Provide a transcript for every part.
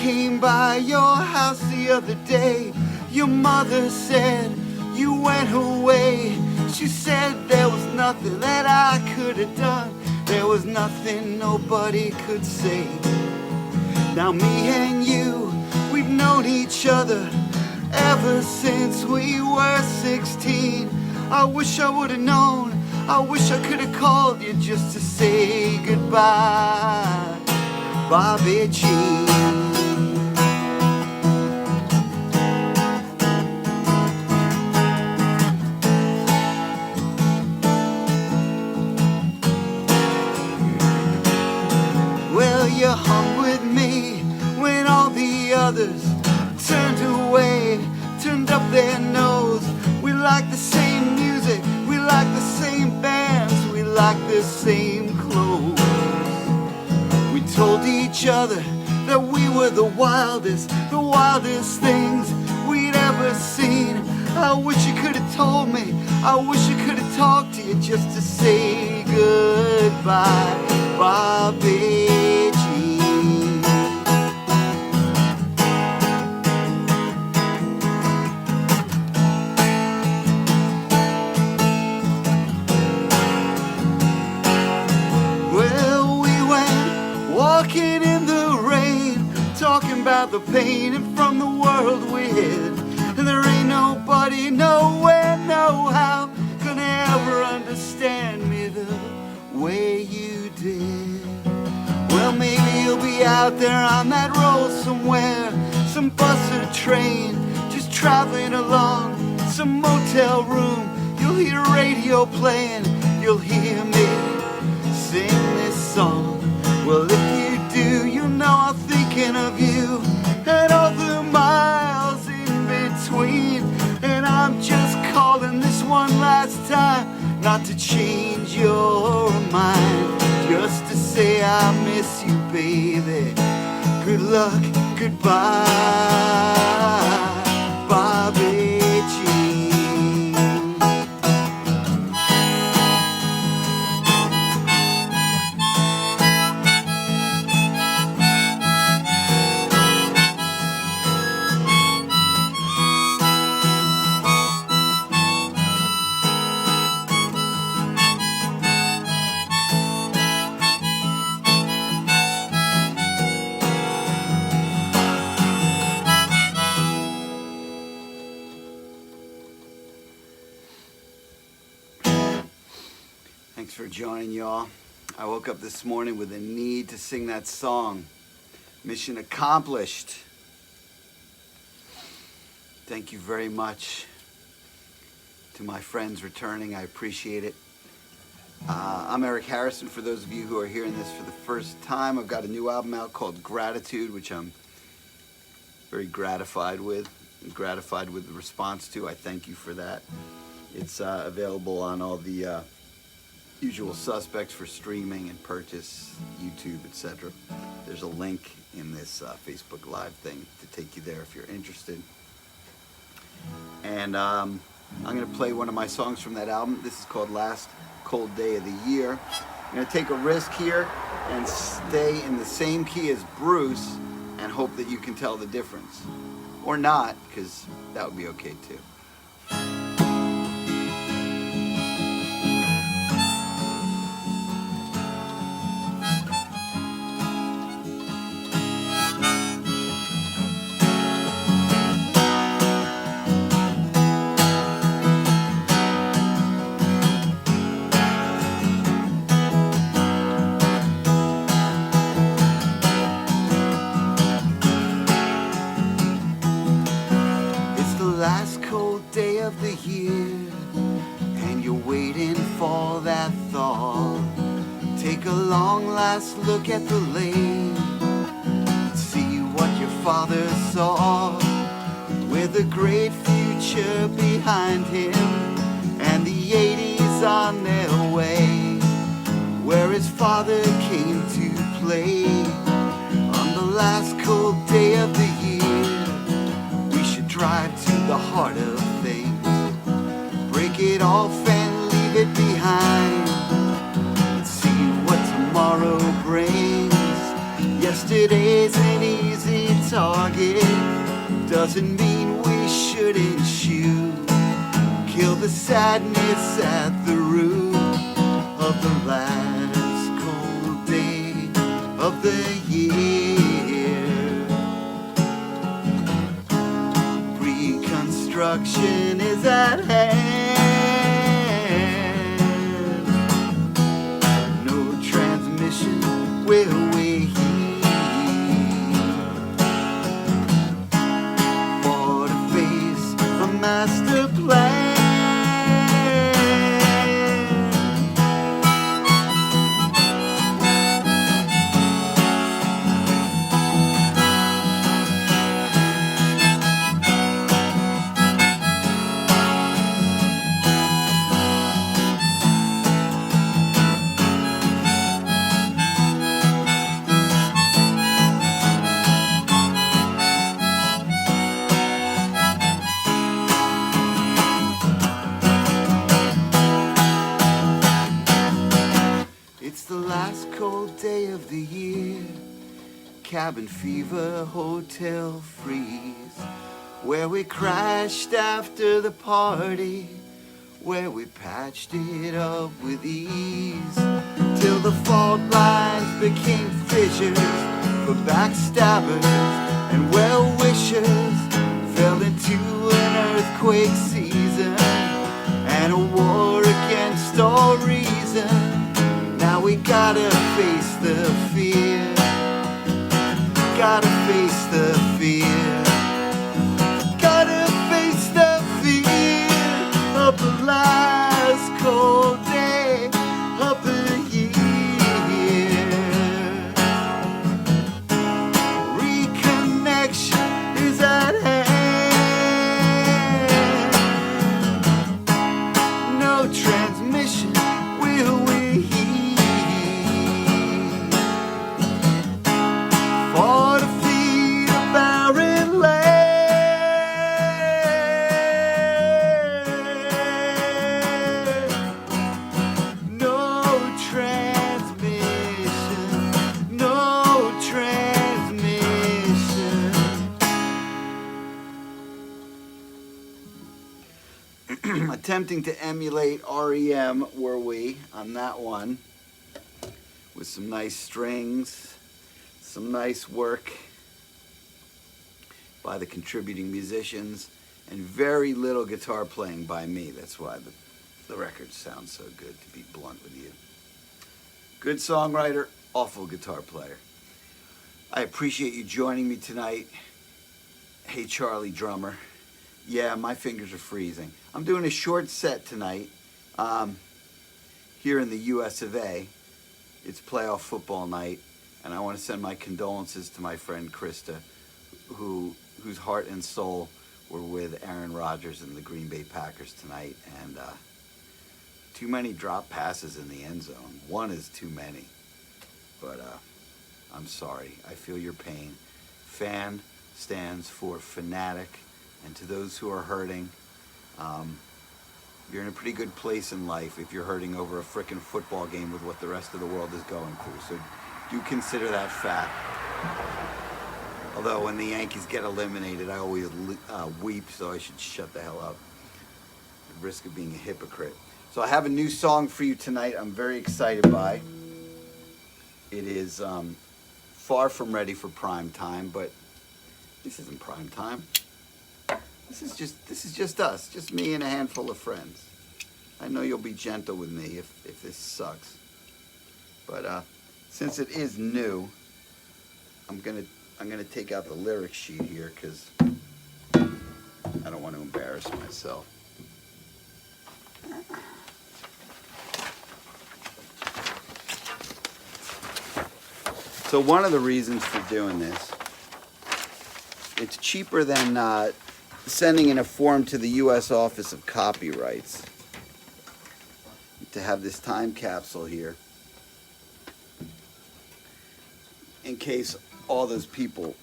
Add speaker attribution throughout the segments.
Speaker 1: came by your house the other day. Your mother said you went away. She said there was nothing that I could have done. There was nothing nobody could say. Now me and you, we've known each other ever since we were 16. I wish I would have known. I wish I could have called you just to say goodbye, Bobby Jean. Well, you hung with me when all the others turned away, turned up their nose. We like the same music, we like the same bands, we like the same clothes. We told each other that we were the wildest things we'd ever seen. I wish you could have told me, I wish I could have talked to you just to say goodbye, Bobby Jean. Walking in the rain, talking about the pain and from the world we hid. And there ain't nobody, nowhere, no how, gonna ever understand me the way you did. Well, maybe you'll be out there on that road somewhere, some bus or train, just traveling along, some motel room. You'll hear radio playing, you'll hear me sing this song. Well, if you do, you know I'm thinking of you and all the miles in between. And I'm just calling this one last time, not to change your mind, just to say I miss you, baby. Good luck, goodbye, Bobby Jean. Thanks for joining, y'all. I woke up this morning with a need to sing that song. Mission accomplished. Thank you very much to my friends returning. I appreciate it. I'm Eric Harrison. For those of you who are hearing this for the first time, I've got a new album out called Gratitude, which I'm very gratified with the response to. I thank you for that. It's available on all the usual suspects for streaming and purchase, YouTube, etc. There's a link in this Facebook Live thing to take you there if you're interested. And I'm going to play one of my songs from that album. This is called Last Cold Day of the Year. I'm going to take a risk here and stay in the same key as Bruce and hope that you can tell the difference. Or not, because that would be okay too. Last cold day of the year, and you're waiting for that thaw. Take a long last look at the lake, see what your father saw, with a great future behind him, and the 80s on their way, where his father came to play. On the last cold day of the year, drive to the heart of things, break it off and leave it behind, and see what tomorrow brings. Yesterday's an easy target doesn't mean we shouldn't shoot. Kill the sadness at the root of the last cold day of the year. Reconstruction is at hand. No transmission will we hear. For to face a master plan. It's the last cold day of the year. Cabin fever, hotel freeze. Where we crashed after the party. Where we patched it up with ease. Till the fault lines became fissures for backstabbers and well-wishers. Fell into an earthquake season and a war against all reason. Now we gotta face the fear. Gotta face the fear. Gotta face the fear of the last cold day of the year. Reconnection is at hand. No transmission will we hear. For to feed a barren land. No transmission, no transmission. Attempting to emulate REM, were we, on that one, with some nice strings. Some nice work by the contributing musicians and very little guitar playing by me. That's why the record sounds so good, to be blunt with you. Good songwriter, awful guitar player. I appreciate you joining me tonight. Hey Charlie drummer. Yeah, my fingers are freezing. I'm doing a short set tonight here in the US of A. It's playoff football night. And I want to send my condolences to my friend Krista, whose heart and soul were with Aaron Rodgers and the Green Bay Packers tonight. And too many drop passes in the end zone. One is too many. But I'm sorry. I feel your pain. FAN stands for fanatic. And to those who are hurting, you're in a pretty good place in life if you're hurting over a frickin' football game with what the rest of the world is going through. So do consider that fact. Although when the Yankees get eliminated, I always weep, so I should shut the hell up. At risk of being a hypocrite. So I have a new song for you tonight I'm very excited by. It is far from ready for prime time, but this isn't prime time. This is just us, just me and a handful of friends. I know you'll be gentle with me if this sucks. But since it is new, I'm gonna take out the lyric sheet here because I don't want to embarrass myself. So one of the reasons for doing this, it's cheaper than sending in a form to the U.S. Office of Copyrights to have this time capsule here. In case all those people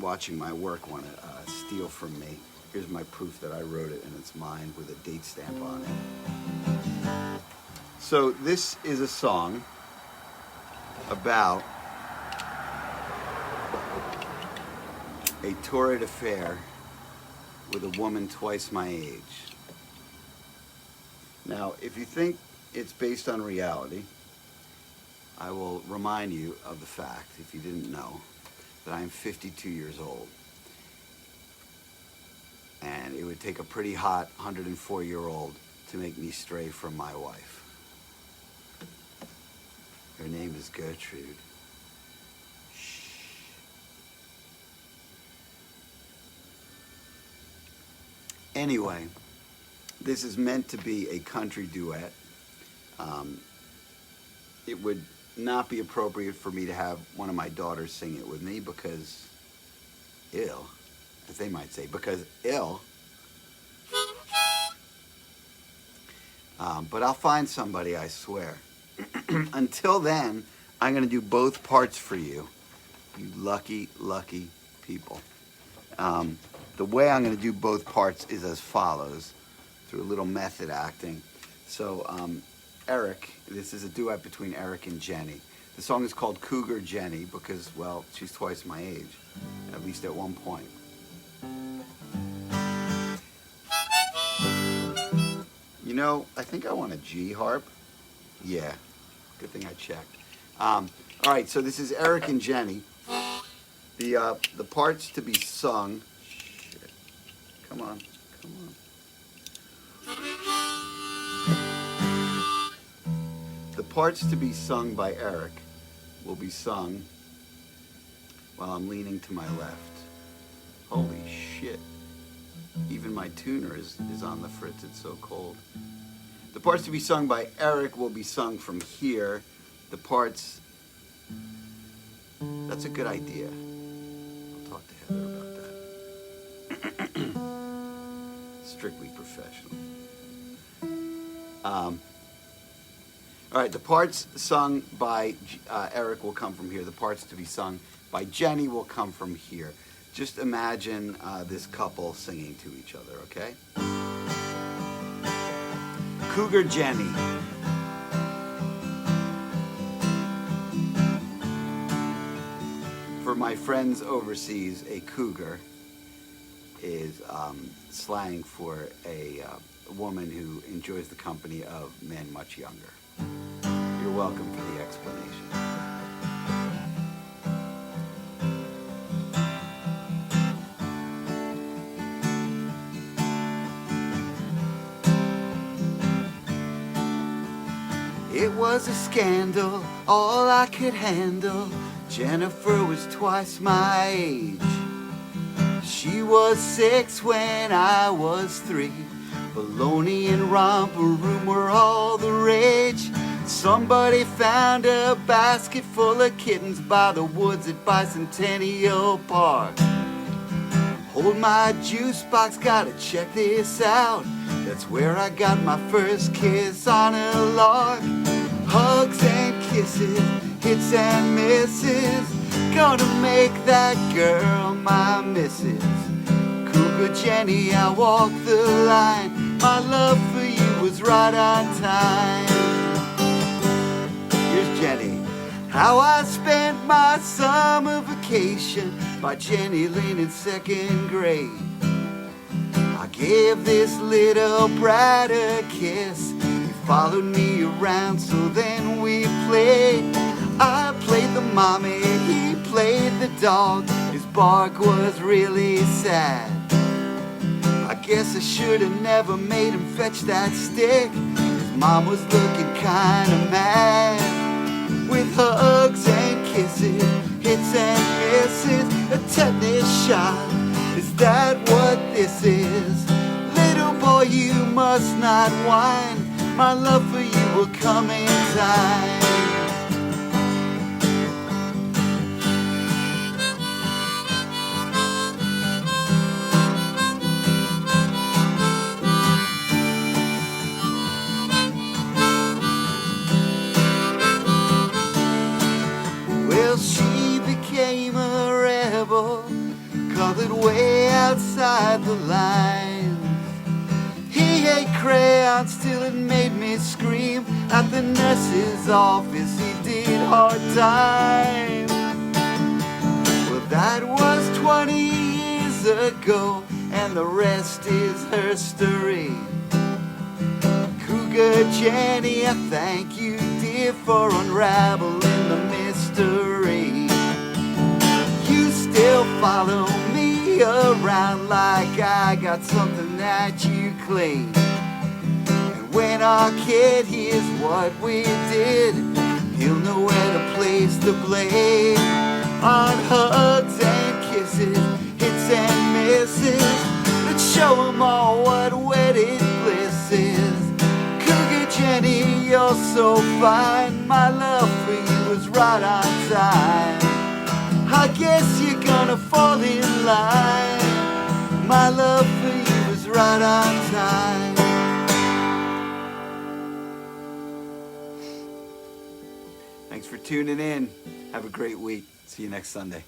Speaker 1: watching my work want to steal from me, here's my proof that I wrote it and it's mine with a date stamp on it. So this is a song about a torrid affair with a woman twice my age. Now, if you think it's based on reality, I will remind you of the fact, if you didn't know, that I am 52 years old. And it would take a pretty hot 104-year-old to make me stray from my wife. Her name is Gertrude. Shh. Anyway, this is meant to be a country duet. It would not be appropriate for me to have one of my daughters sing it with me because ill, as they might say, because ill. But I'll find somebody, I swear. Until then, I'm going to do both parts for you, you lucky, lucky people. The way I'm going to do both parts is as follows, through a little method acting. So, Eric, this is a duet between Eric and Jenny. The song is called Cougar Jenny because, well, she's twice my age, at least at one point. You know, I think I want a G harp. Yeah, good thing I checked. All right, so this is Eric and Jenny. The parts to be sung. Shit. Come on, come on. The parts to be sung by Eric will be sung while I'm leaning to my left. Holy shit. Even my tuner is on the fritz, it's so cold. The parts to be sung by Eric will be sung from here. The parts... That's a good idea. I'll talk to Heather about that. Strictly professional. All right, the parts sung by Eric will come from here. The parts to be sung by Jenny will come from here. Just imagine this couple singing to each other, okay? Cougar Jenny. For my friends overseas, a cougar is slang for a woman who enjoys the company of men much younger. You're welcome for the explanation. It was a scandal, all I could handle. Jennifer was twice my age. She was 6 when I was 3. Baloney and romper room were all the rage. Somebody found a basket full of kittens by the woods at Bicentennial Park. Hold my juice box, gotta check this out. That's where I got my first kiss on a lark. Hugs and kisses, hits and misses. Gonna make that girl my missus. Cougar Jenny, I walked the line. My love for you was right on time. Here's Jenny. How I spent my summer vacation by Jenny Lynn in 2nd grade. I gave this little brat a kiss. He followed me around, so then we played. I played the mommy, he played the dog. His bark was really sad. I guess I should have never made him fetch that stick. His mom was looking kinda mad. With hugs and kisses, hits and misses, a tetanus shot. Is that what this is? Little boy, you must not whine. My love for you will come in time. Well, she became a rebel, colored way outside the lines. He ate crayons till it made me scream. At the nurse's office he did hard time. Well, that was 20 years ago, and the rest is history. Cougar Jenny, I thank you, dear, for unraveling the mystery. You still follow me around like I got something that you claim. And when our kid hears what we did, he'll know where to place the blame. On hugs and kisses, hits and misses, let's show 'em all what wedded bliss is. Cougar Jenny, you're so fine, my love for you is right on time. I guess you're gonna fall in line, my love for you is right on time. Thanks for tuning in. Have a great week. See you next Sunday.